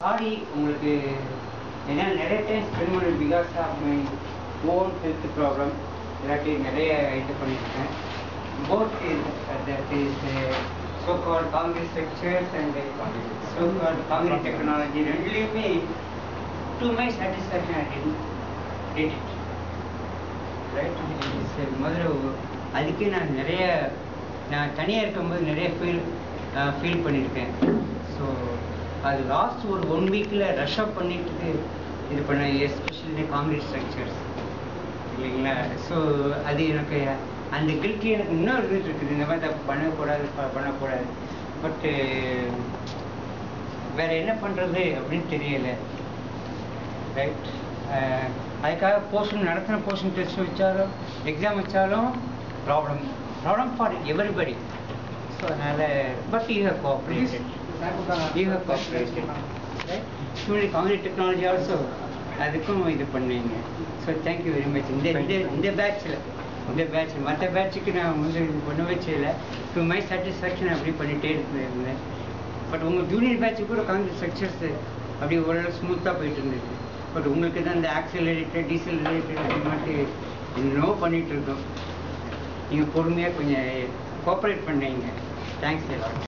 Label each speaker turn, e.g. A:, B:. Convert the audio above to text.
A: Sorry உங்களுக்கு ஏன்னா நிறைய டைம் ஸ்பெண்ட் பண்ணி because of my own health problem இல்லாட்டி நிறைய இது பண்ணியிருக்கேன். Both that is so called concrete structures and so called concrete technology ரெண்டுலேயுமே to my satisfaction I did it right. முதல்ல அதுக்கே நான் தனியாக இருக்கும்போது நிறைய ஃபீல் பண்ணியிருக்கேன். ஸோ அது லாஸ்ட் ஒரு 1 வீக்கில் ரஷ் அப் பண்ணிட்டு இது பண்ண எஸ்பெஷலி காங்கிரீட் ஸ்ட்ரக்சர்ஸ் இல்லைங்களா. ஸோ அது எனக்கு அந்த கில்ட்டி எனக்கு இன்னும் இருந்துட்டு இருக்குது. இந்த மாதிரி பண்ணக்கூடாது பட்டு வேறு என்ன பண்ணுறது அப்படின்னு தெரியலை ரைட். அதுக்காக நடத்தின போர்ஷன் டெஸ்ட் வச்சாலும் எக்ஸாம் வச்சாலும் ப்ராப்ளம் ஃபார் எவரிபடி. ஸோ அதனால் but you have cooperated right. Concrete technology also அதுக்கும் இது பண்ணுவீங்க. So thank you very much. இந்த பேட்சில் மற்ற பேட்சுக்கு நான் வந்து இது பண்ண வச்சதில்லை. டு மை சாட்டிஸ்ஃபேக்ஷன் அப்படி பண்ணிகிட்டே இருந்தேன். பட் உங்கள் ஜூனியர் பேட்சுக்கு கூட காங்கிரீட் ஸ்ட்ரக்சர்ஸ் அப்படி ஓரளவு ஸ்மூத்தாக போயிட்டு இருந்துச்சு. பட் உங்களுக்கு தான் இந்த ஆக்சிலரேட்டட் டீசலரேட்டட் அப்படி மாதிரி என்னென்னோ பண்ணிகிட்டு இருக்கோம். நீங்கள் பொறுமையாக கொஞ்சம் கோஆப்ரேட் பண்ணீங்க. தேங்க்ஸ் எல்லாம்.